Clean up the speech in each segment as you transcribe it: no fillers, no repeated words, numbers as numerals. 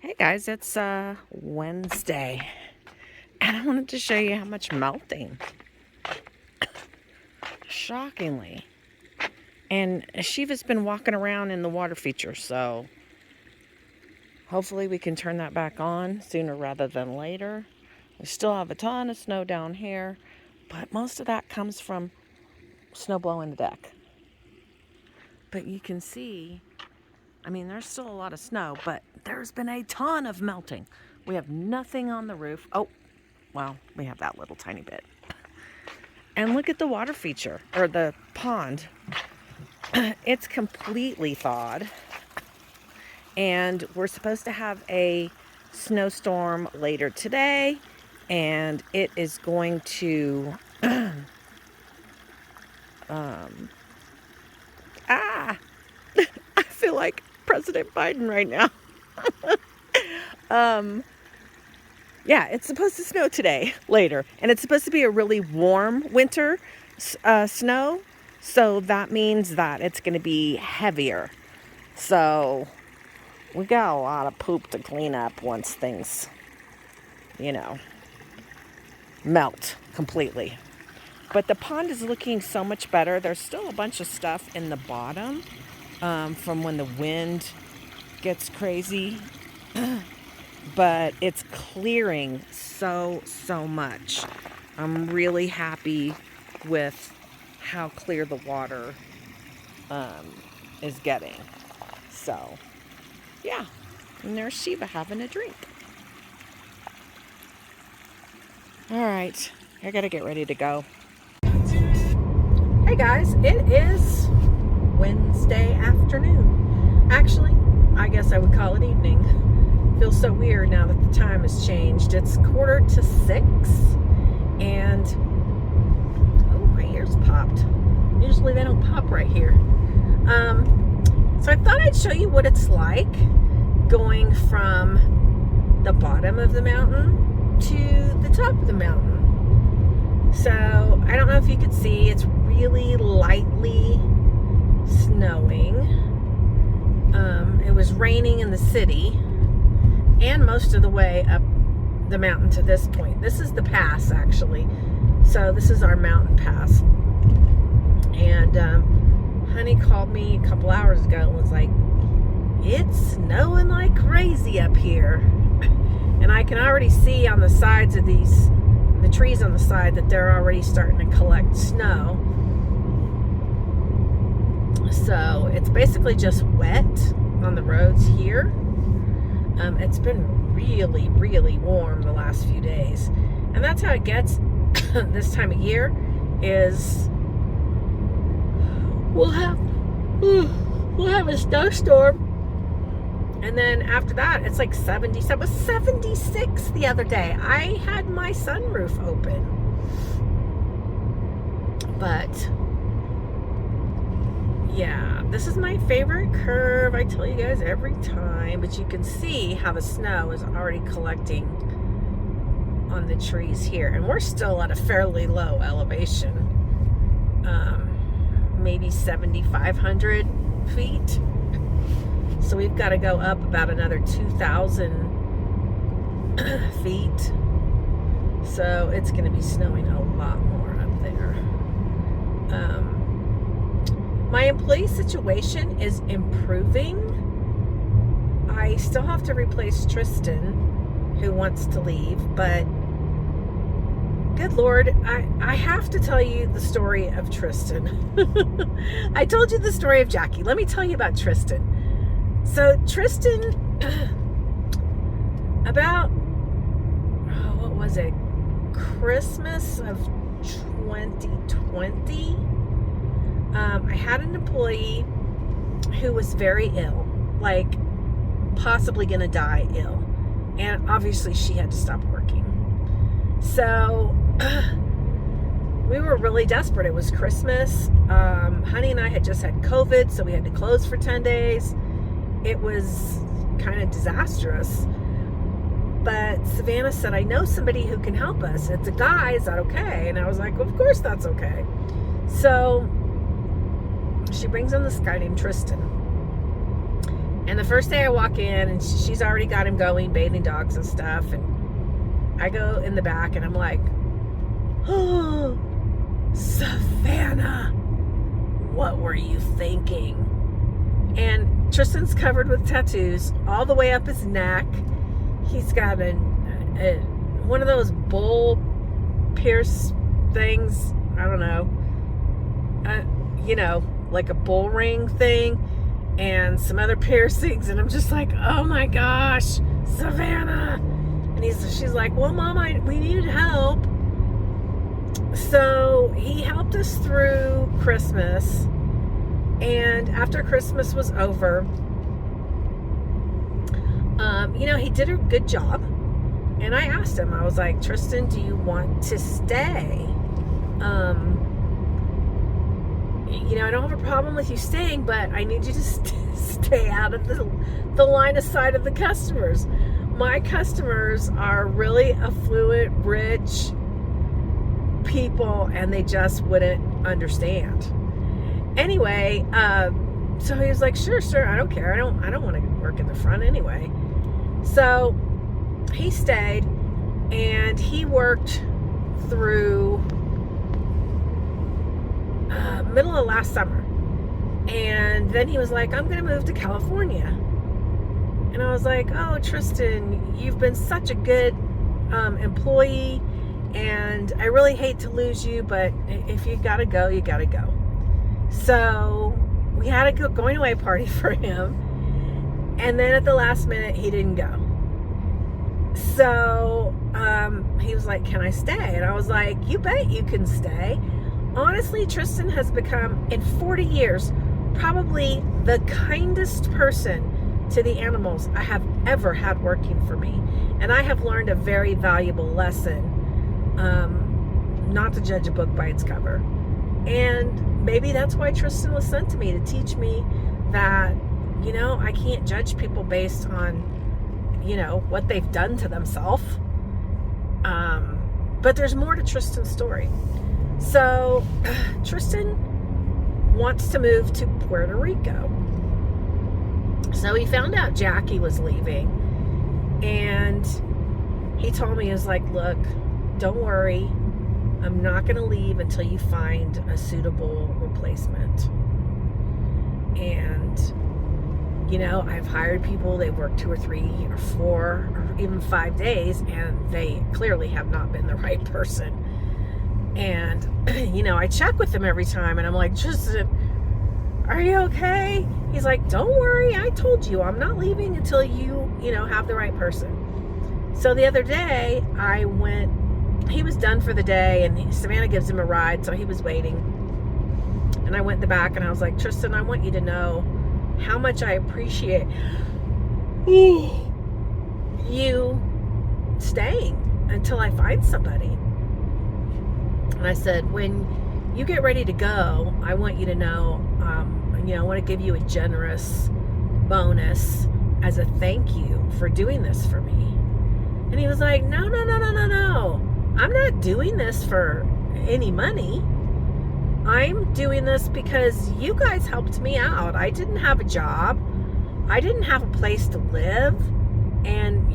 Hey guys, it's Wednesday, and I wanted to show you how much melting, shockingly. And Shiva's been walking around in the water feature, so hopefully we can turn that back on sooner rather than later. We still have a ton of snow down here, but most of that comes from snow blowing the deck. But you can see, there's still a lot of snow, but there's been a ton of melting. We have nothing on the roof. Oh, well, we have that little tiny bit. And look at the water feature, or the pond. It's completely thawed. And we're supposed to have a snowstorm later today. And it is going to... I feel like President Biden right now. Yeah, it's supposed to snow today, later. And it's supposed to be a really warm winter snow. So that means that it's going to be heavier. So we got a lot of poop to clean up once things, melt completely. But the pond is looking so much better. There's still a bunch of stuff in the bottom from when the wind gets crazy. But it's clearing so much. I'm really happy with how clear the water is getting. So, yeah. And there's Shiva having a drink. All right. I got to get ready to go. Hey guys, it is Wednesday afternoon. Actually, I guess I would call it evening. Feels so weird now that the time has changed. It's 5:45 and oh, my ears popped. Usually they don't pop right here. So I thought I'd show you what it's like going from the bottom of the mountain to the top of the mountain. So I don't know if you could see, it's really lightly snowing. It was raining in the city and most of the way up the mountain to this point. This is the pass, actually. So this is our mountain pass. And honey called me a couple hours ago and was like, it's snowing like crazy up here. And I can already see on the sides of the trees on the side, that they're already starting to collect snow. So it's basically just wet on the roads here. It's been really warm the last few days, and that's how it gets this time of year. Is we'll have a snowstorm, and then after that it's like 77. It was 76 the other day. I had my sunroof open, but yeah, this is my favorite curve. I tell you guys every time, but you can see how the snow is already collecting on the trees here. And we're still at a fairly low elevation, maybe 7,500 feet. So we've got to go up about another 2,000 feet. So it's going to be snowing a lot more up there. My employee situation is improving. I still have to replace Tristan, who wants to leave, but good Lord, I have to tell you the story of Tristan. I told you the story of Jackie. Let me tell you about Tristan. So Tristan, about, what was it? Christmas of 2020. I had an employee who was very ill, like possibly going to die ill. And obviously she had to stop working. So we were really desperate. It was Christmas. Honey and I had just had COVID, so we had to close for 10 days. It was kind of disastrous. But Savannah said, I know somebody who can help us. It's a guy. Is that okay? And I was like, well, of course that's okay. So she brings in this guy named Tristan. And the first day I walk in, and she's already got him going, bathing dogs and stuff. And I go in the back, and I'm like, oh, Savannah, what were you thinking? And Tristan's covered with tattoos all the way up his neck. He's got one of those bull pierce things. I don't know. Like a bull ring thing, and some other piercings. And I'm just like, oh my gosh, Savannah. And she's like, well, Mom, we needed help. So he helped us through Christmas. And after Christmas was over, he did a good job. And I asked him, I was like, Tristan, do you want to stay? I don't have a problem with you staying, but I need you to stay out of the line of sight of the customers. My customers are really affluent, rich people, and they just wouldn't understand. Anyway, so he was like, sure, I don't care. I don't want to work in the front anyway. So he stayed, and he worked through middle of last summer. And then he was like, I'm gonna move to California. And I was like, oh, Tristan, you've been such a good employee, and I really hate to lose you, but if you gotta go, you gotta go. So we had a going away party for him, and then at the last minute he didn't go. So he was like, can I stay? And I was like, you bet you can stay. Honestly, Tristan has become, in 40 years, probably the kindest person to the animals I have ever had working for me. And I have learned a very valuable lesson, not to judge a book by its cover. And maybe that's why Tristan was sent to me, to teach me that, I can't judge people based on, what they've done to themselves. But there's more to Tristan's story. So Tristan wants to move to Puerto Rico. So he found out Jackie was leaving, and he told me, he was like, look, don't worry, I'm not going to leave until you find a suitable replacement. And I've hired people, they've worked 2 or 3 or 4 or even 5 days, and they clearly have not been the right person. And I check with them every time, and I'm like, Tristan, are you okay? He's like, don't worry, I told you I'm not leaving until you have the right person. So the other day I went, he was done for the day, and Savannah gives him a ride, so he was waiting. And I went in the back, and I was like, Tristan, I want you to know how much I appreciate you staying until I find somebody. And I said, when you get ready to go, I want you to know, I want to give you a generous bonus as a thank you for doing this for me. And he was like, no. I'm not doing this for any money. I'm doing this because you guys helped me out. I didn't have a job. I didn't have a place to live. And,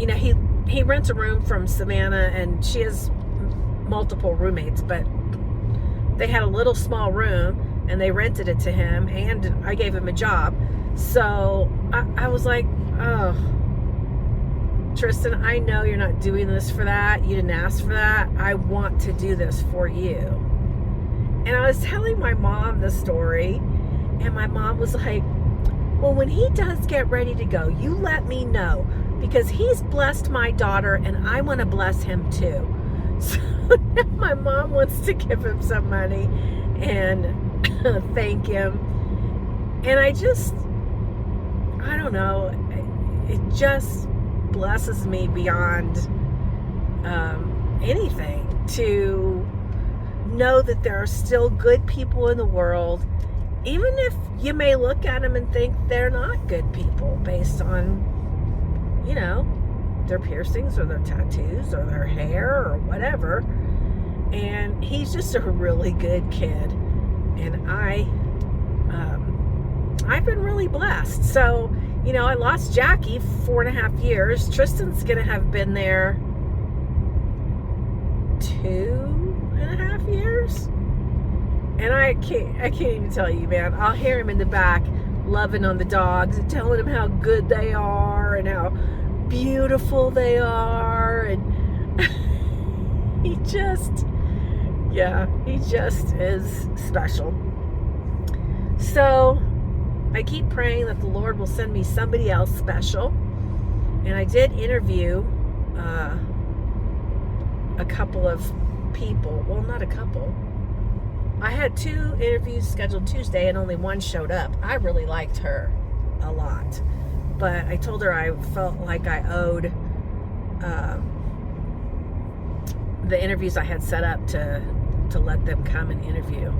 he rents a room from Savannah, and she has multiple roommates, but they had a little small room, and they rented it to him, and I gave him a job. So I was like, oh, Tristan, I know you're not doing this for that. You didn't ask for that. I want to do this for you. And I was telling my mom the story, and my mom was like, well, when he does get ready to go, you let me know, because he's blessed my daughter, and I want to bless him too. So now my mom wants to give him some money and thank him. And I don't know, it just blesses me beyond anything to know that there are still good people in the world, even if you may look at them and think they're not good people based on, their piercings or their tattoos or their hair or whatever. And he's just a really good kid, and I've been really blessed. So I lost Jackie 4.5 years. Tristan's gonna have been there 2.5 years. And I can't even tell you, man. I'll hear him in the back loving on the dogs and telling them how good they are and how beautiful they are. And he just is special. So I keep praying that the Lord will send me somebody else special. And I did interview a couple of people. Well, not a couple. I had 2 interviews scheduled Tuesday and only one showed up. I really liked her a lot. But I told her I felt like I owed the interviews I had set up to let them come and interview.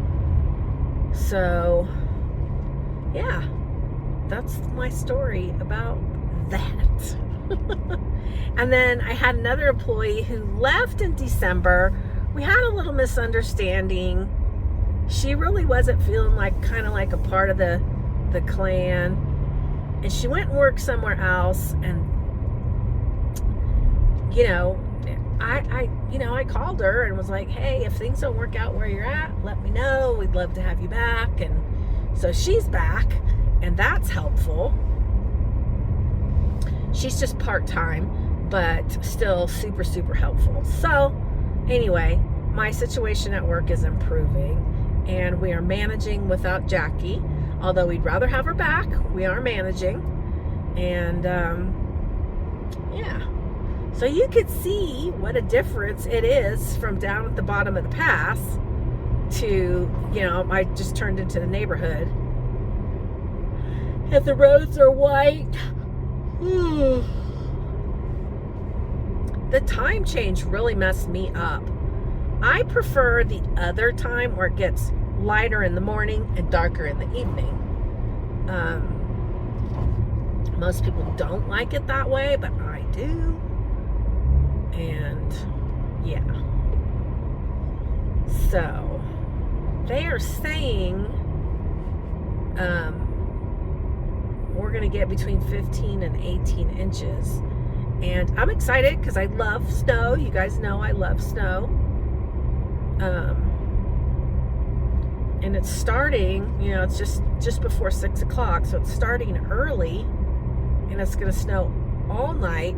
So, yeah, that's my story about that. And then I had another employee who left in December. We had a little misunderstanding. She really wasn't feeling kind of like a part of the clan, and she went and worked somewhere else. And I called her and was like, hey, if things don't work out where you're at, let me know. We'd love to have you back. And so she's back, and that's helpful. She's just part-time, but still super, super helpful. So anyway, my situation at work is improving, and we are managing without Jackie. Although we'd rather have her back, we are managing. And yeah. So you could see what a difference it is from down at the bottom of the pass to, I just turned into the neighborhood. And the roads are white. The time change really messed me up. I prefer the other time where it gets lighter in the morning and darker in the evening. Most people don't like it that way, but I do. And yeah. So they are saying we're going to get between 15 and 18 inches. And I'm excited because I love snow. You guys know I love snow. And it's starting, it's just before 6 o'clock. So it's starting early, and it's going to snow all night.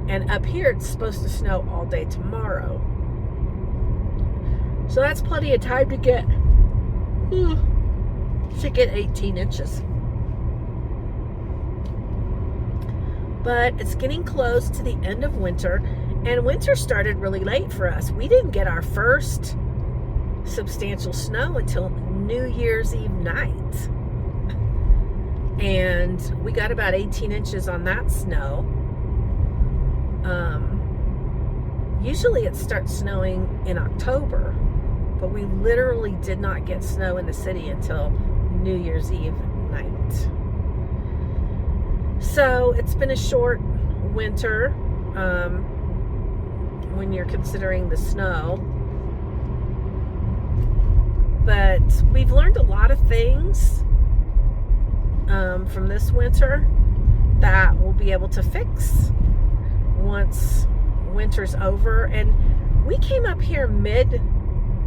And up here, it's supposed to snow all day tomorrow. So that's plenty of time to get 18 inches. But it's getting close to the end of winter, and winter started really late for us. We didn't get our first substantial snow until New Year's Eve night. And we got about 18 inches on that snow. Usually it starts snowing in October, but we literally did not get snow in the city until New Year's Eve night. So it's been a short winter when you're considering the snow. But we've learned a lot of things from this winter that we'll be able to fix once winter's over. And we came up here mid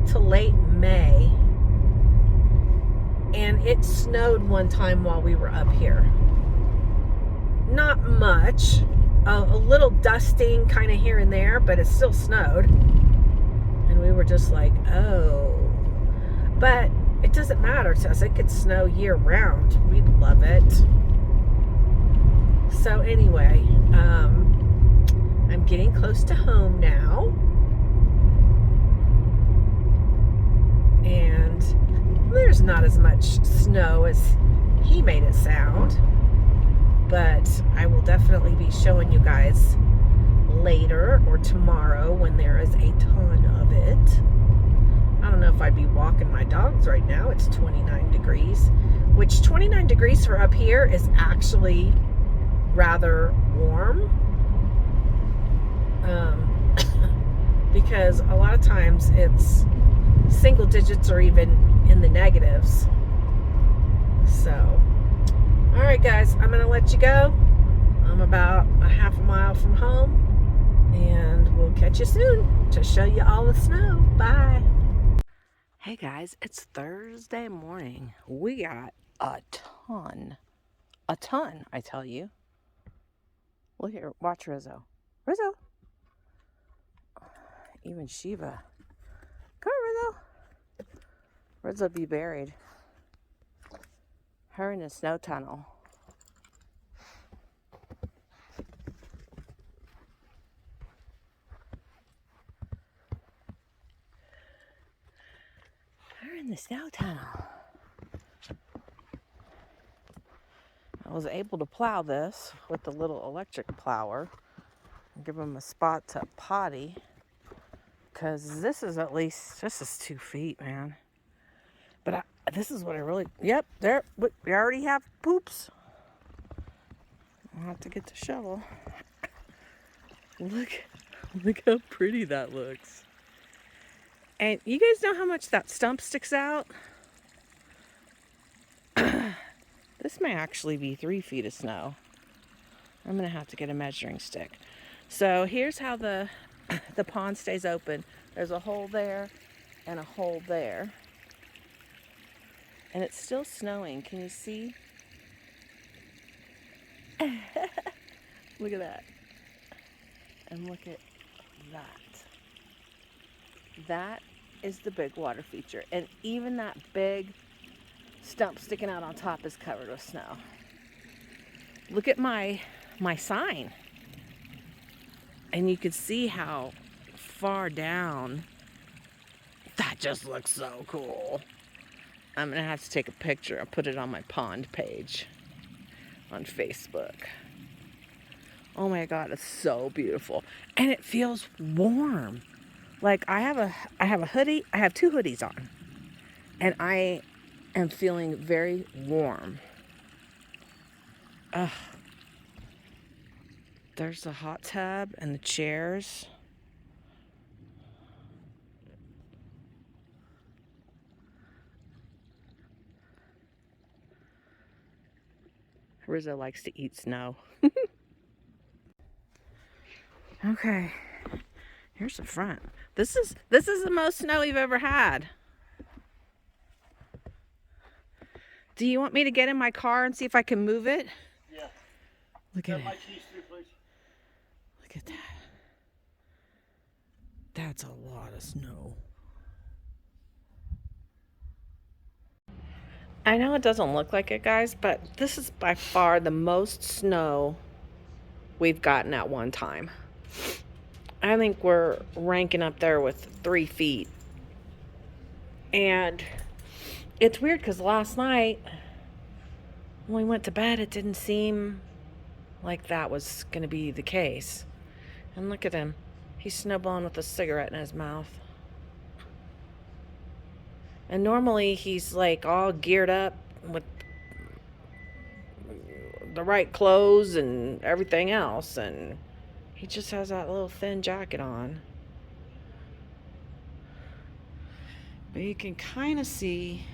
to late May, and it snowed one time while we were up here. Not much, a little dusting kind of here and there, but it still snowed. And we were just like, oh. But it doesn't matter to us. It could snow year round. We'd love it. So anyway, I'm getting close to home now. And there's not as much snow as he made it sound. But I will definitely be showing you guys later or tomorrow when there is a ton of it. I don't know if I'd be walking my dogs right now. It's 29 degrees, which 29 degrees for up here is actually rather warm. Because a lot of times it's single digits or even in the negatives. So, all right. right, guys, I'm gonna let you go. I'm about a half a mile from home, and we'll catch you soon to show you all the snow. Bye. Hey guys, it's Thursday morning. We got a ton, I tell you. Look here, watch Rizzo. Rizzo. Even Shiva. Come on, Rizzo. Rizzo be buried. Her in the snow tunnel. Her in the snow tunnel. I was able to plow this with the little electric plower and give him a spot to potty, because this is 2 feet, man. But this is what I really, yep, there, we already have poops. I'll have to get the shovel. Look how pretty that looks. And you guys know how much that stump sticks out? This may actually be 3 feet of snow. I'm gonna have to get a measuring stick. So here's how the pond stays open. There's a hole there and a hole there. And it's still snowing. Can you see? Look at that. And look at that. That is the big water feature. And even that big stump sticking out on top is covered with snow. Look at my sign. And you can see how far down. That just looks so cool. I'm gonna have to take a picture and put it on my pond page on Facebook. Oh my God, it's so beautiful. And it feels warm. Like I have a hoodie, I have 2 hoodies on. And I am feeling very warm. Ugh. There's the hot tub and the chairs. Rizzo likes to eat snow. Okay, here's the front. This is the most snow we've ever had. Do you want me to get in my car and see if I can move it? Yeah. Look at it. My keys too, please. Look at that. That's a lot of snow. I know it doesn't look like it, guys, but this is by far the most snow we've gotten at one time. I think we're ranking up there with 3 feet. And it's weird because last night when we went to bed, it didn't seem like that was going to be the case. And look at him. He's snowballing with a cigarette in his mouth. And normally he's like all geared up with the right clothes and everything else. And he just has that little thin jacket on. But you can kind of see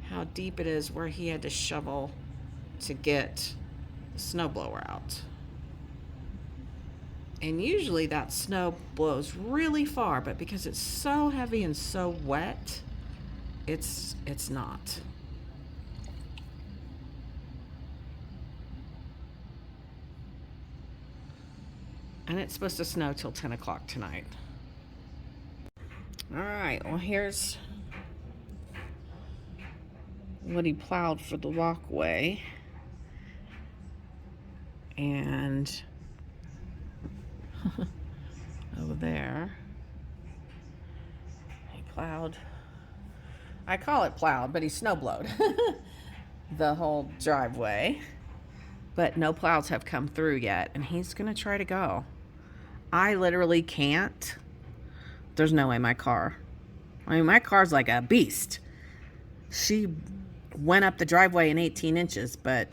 how deep it is where he had to shovel to get the snowblower out. And usually that snow blows really far, but because it's so heavy and so wet, it's not. And it's supposed to snow till 10 o'clock tonight. All right, well, here's what he plowed for the walkway. And over there, he plowed. I call it plowed, but he snowblowed the whole driveway. But no plows have come through yet, and he's gonna try to go. I literally can't. There's no way my car. I mean, my car's like a beast. She went up the driveway in 18 inches, but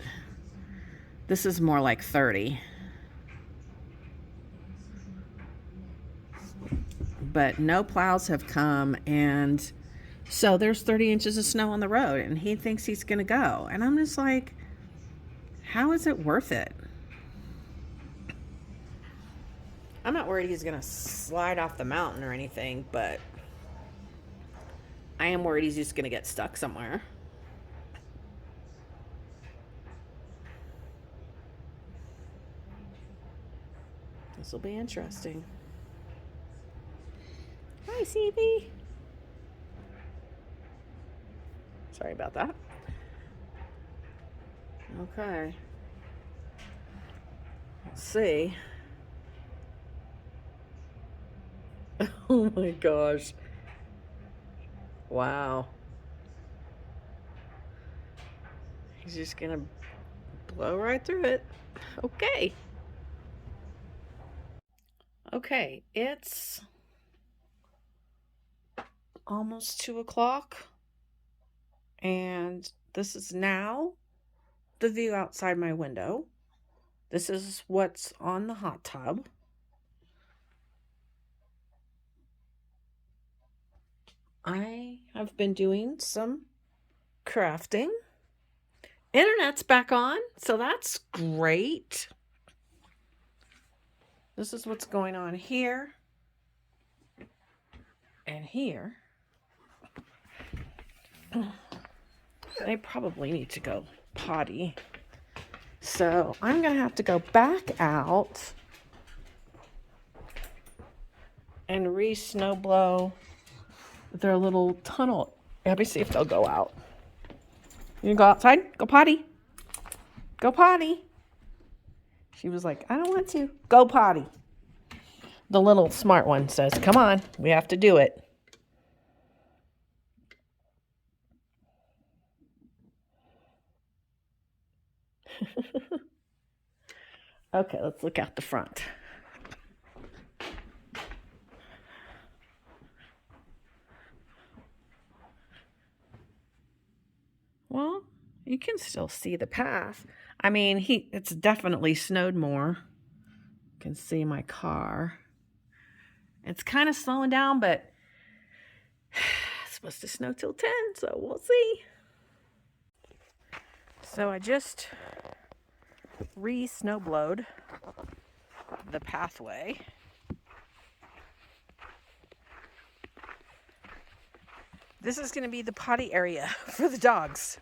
this is more like 30. But no plows have come, and so there's 30 inches of snow on the road, and he thinks he's gonna go. And I'm just like, how is it worth it? I'm not worried he's going to slide off the mountain or anything, but I am worried he's just going to get stuck somewhere. This will be interesting. Hi, CB. Sorry about that. Okay. Let's see. Oh my gosh. Wow. He's just gonna blow right through it. Okay. Okay, it's almost 2 o'clock. And this is now the view outside my window. This is what's on the hot tub. I have been doing some crafting. Internet's back on, so that's great. This is what's going on here and here. I probably need to go potty. So I'm going to have to go back out and re-snow blow their little tunnel. Let me see if they'll go out. You go outside? Go potty. Go potty. She was like, I don't want to. Go potty. The little smart one says, come on, we have to do it. Okay, let's look out the front. Well, you can still see the path. I mean, it's definitely snowed more. You can see my car. It's kind of slowing down, but it's supposed to snow till 10, so we'll see. So I just re-snowblowed the pathway. This is going to be the potty area for the dogs,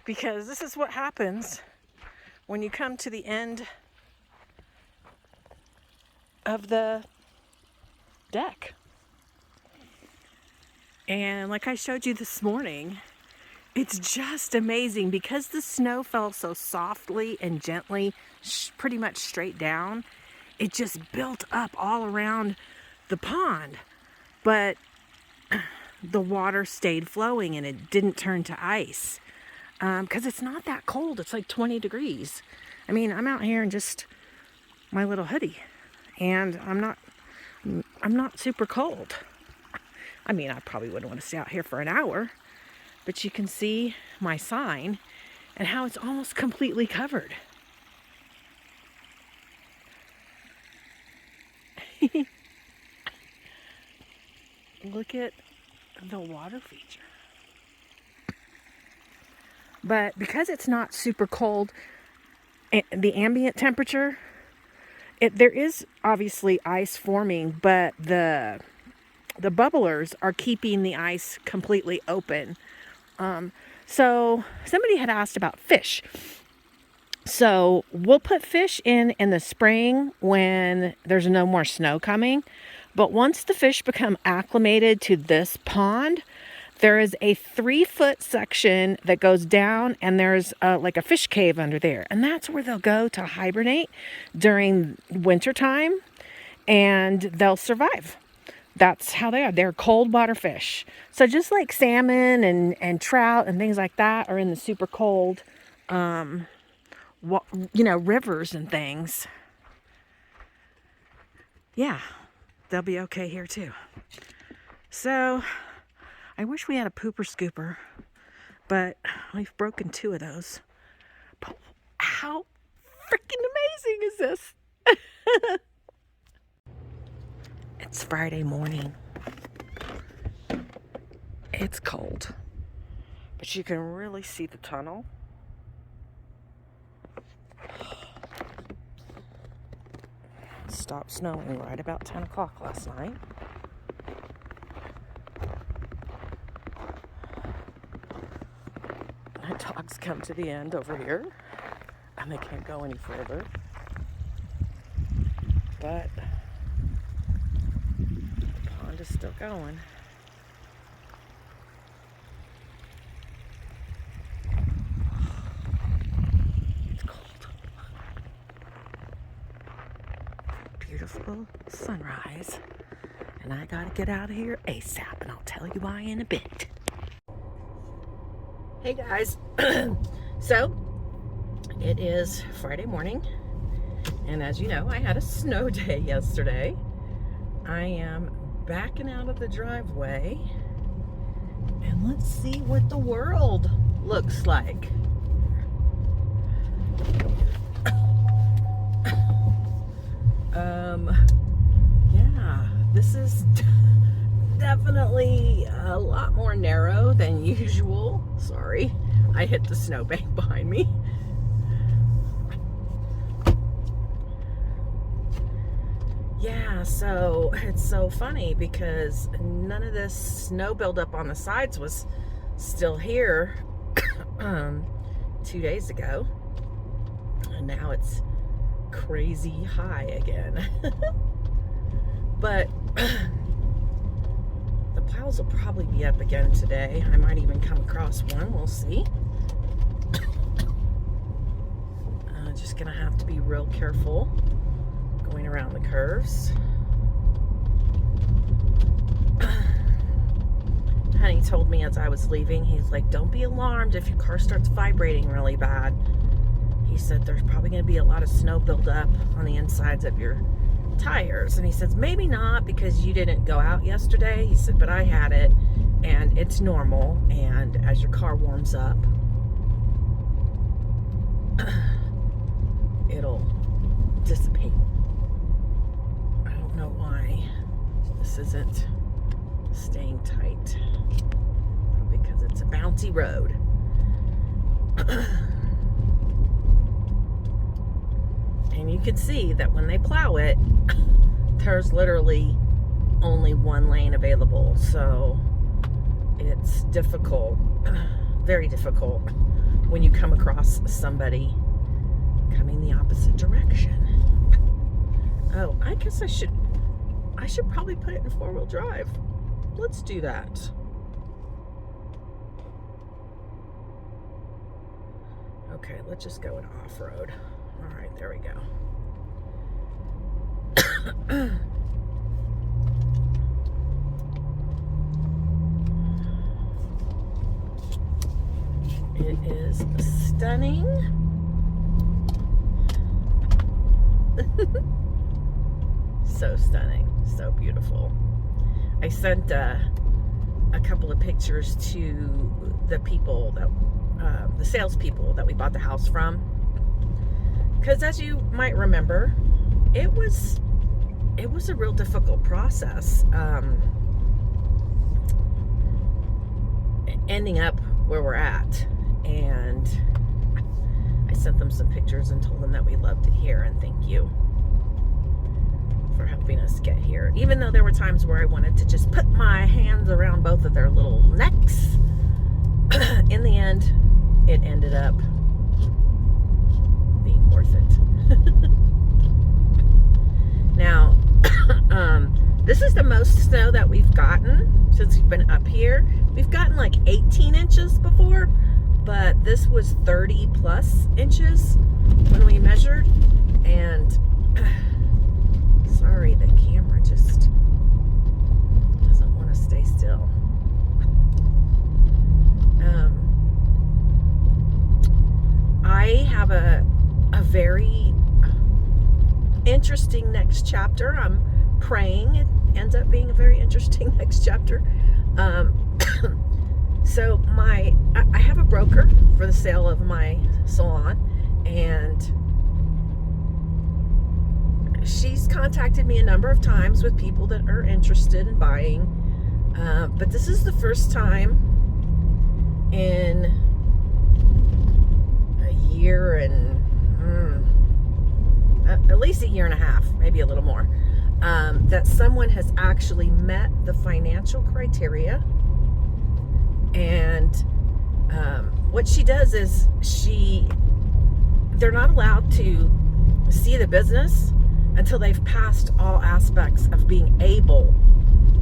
because this is what happens when you come to the end of the deck. And like I showed you this morning, it's just amazing because the snow fell so softly and gently, pretty much straight down. It just built up all around the pond, but the water stayed flowing and it didn't turn to ice because it's not that cold. It's like 20 degrees. I mean, I'm out here in just my little hoodie and I'm not super cold. I mean, I probably wouldn't want to stay out here for an hour, but you can see my sign and how it's almost completely covered. Look at the water feature. But because it's not super cold, the ambient temperature, there is obviously ice forming, but the bubblers are keeping the ice completely open. So somebody had asked about fish. So we'll put fish in the spring when there's no more snow coming. But once the fish become acclimated to this pond, there is a 3-foot section that goes down and there's like a fish cave under there. And that's where they'll go to hibernate during winter time and they'll survive. That's how they are. They're cold water fish. So just like salmon and trout and things like that are in the super cold, rivers and things. Yeah, they'll be okay here too. So I wish we had a pooper scooper, but we've broken 2 of those. But how freaking amazing is this? It's Friday morning. It's cold, but you can really see the tunnel. stopped snowing right about 10 o'clock last night. My dogs come to the end over here, and they can't go any further. But the pond is still going. It's cold. Beautiful sunrise. And I gotta get out of here ASAP, and I'll tell you why in a bit. Hey guys. So, it is Friday morning. And as you know, I had a snow day yesterday. I am backing out of the driveway. And let's see what the world looks like. Yeah, this is definitely a lot more narrow than usual. Sorry, I hit the snowbank behind me. Yeah, so it's so funny because none of this snow buildup on the sides was still here 2 days ago. And now it's crazy high again. But the piles will probably be up again today. I might even come across one. We'll see. Just gonna have to be real careful going around the curves. Honey told me as I was leaving, he's like, don't be alarmed if your car starts vibrating really bad. He said there's probably going to be a lot of snow buildup on the insides of your tires. And he says, maybe not because you didn't go out yesterday. He said, but I had it and it's normal. And as your car warms up, it'll dissipate. I don't know why this isn't staying tight. Probably because it's a bouncy road. And you can see that when they plow it, there's literally only one lane available. So it's difficult, very difficult, when you come across somebody coming the opposite direction. Oh, I guess I should probably put it in 4-wheel drive. Let's do that. Okay, let's just go in off-road. All right, there we go. It is stunning. So stunning, so beautiful. I sent a couple of pictures to the people that, the salespeople that we bought the house from. Because as you might remember, it was a real difficult process ending up where we're at. And I sent them some pictures and told them that we loved it here and thank you for helping us get here. Even though there were times where I wanted to just put my hands around both of their little necks, in the end, it ended up being worth it. Now, this is the most snow that we've gotten since we've been up here. We've gotten like 18 inches before, but this was 30 plus inches when we measured. And sorry, the camera just doesn't want to stay still. I have a very interesting next chapter. I'm praying it ends up being a very interesting next chapter. So I have a broker for the sale of my salon, and she's contacted me a number of times with people that are interested in buying, but this is the first time in a year and at least a year and a half, maybe a little more, that someone has actually met the financial criteria. And what she does is they're not allowed to see the business until they've passed all aspects of being able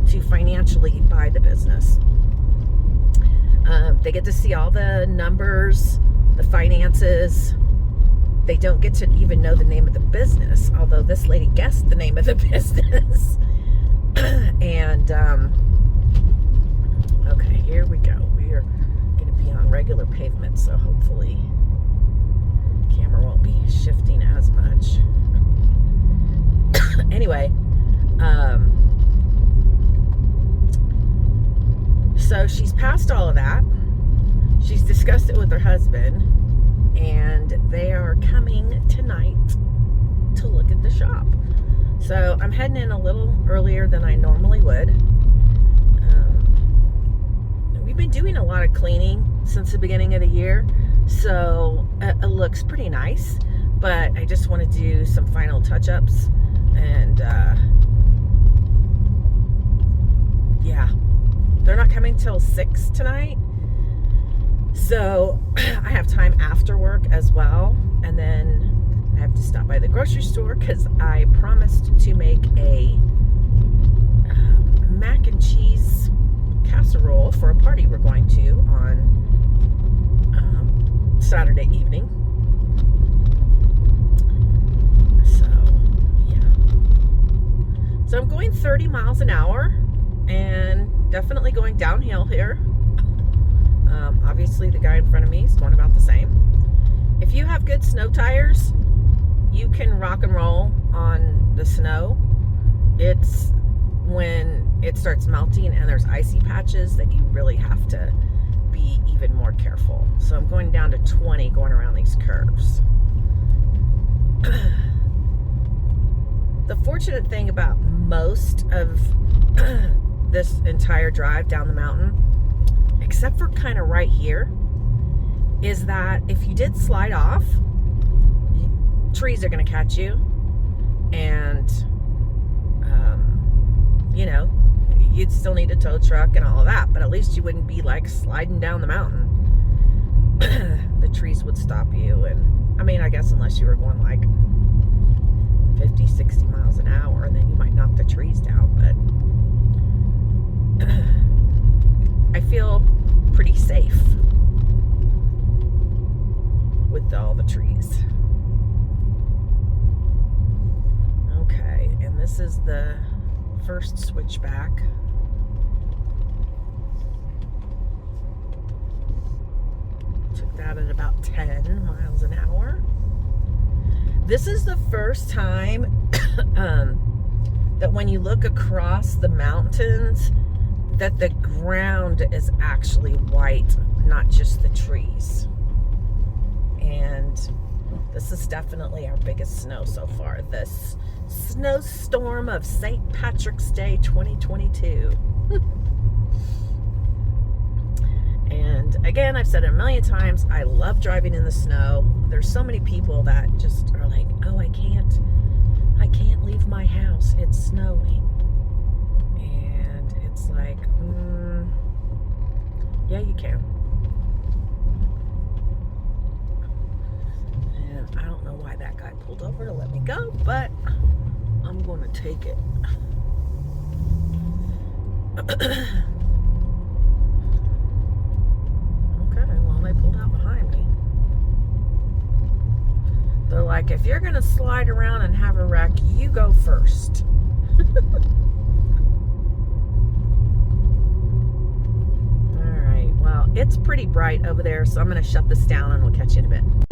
to financially buy the business. They get to see all the numbers, the finances. They don't get to even know the name of the business, although this lady guessed the name of the business. And okay, here we go. We are going to be on regular pavement, so hopefully the camera won't be shifting as much. Anyway, so she's passed all of that. She's discussed it with her husband, and they are coming tonight to look at the shop. So I'm heading in a little earlier than I normally would. We've been doing a lot of cleaning since the beginning of the year, so it looks pretty nice, but I just want to do some final touch-ups. And yeah, they're not coming till 6 tonight, so I have time after work as well. And then I have to stop by the grocery store because I promised to make a mac and cheese casserole for a party we're going to on Saturday evening. So I'm going 30 miles an hour and definitely going downhill here. Obviously the guy in front of me is going about the same. If you have good snow tires, you can rock and roll on the snow. It's when it starts melting and there's icy patches that you really have to be even more careful. So I'm going down to 20 going around these curves. The fortunate thing about most of this entire drive down the mountain, except for kind of right here, is that if you did slide off, trees are going to catch you, and you know, you'd still need a tow truck and all of that, but at least you wouldn't be like sliding down the mountain. The trees would stop you, and I mean, I guess unless you were going like 50, 60 miles an hour, and then you might knock the trees down, but I feel pretty safe with all the trees. Okay, and this is the first switchback. Took that at about 10 miles an hour. This is the first time that when you look across the mountains, that the ground is actually white, not just the trees. And this is definitely our biggest snow so far. This snowstorm of St. Patrick's Day 2022. And again, I've said it a million times, I love driving in the snow. There's so many people that just are like, oh, I can't leave my house, it's snowing. And it's like, yeah, you can. And I don't know why that guy pulled over to let me go, but I'm going to take it. They pulled out behind me. They're like, if you're gonna slide around and have a wreck, you go first. All right, well, it's pretty bright over there, so I'm gonna shut this down and we'll catch you in a bit.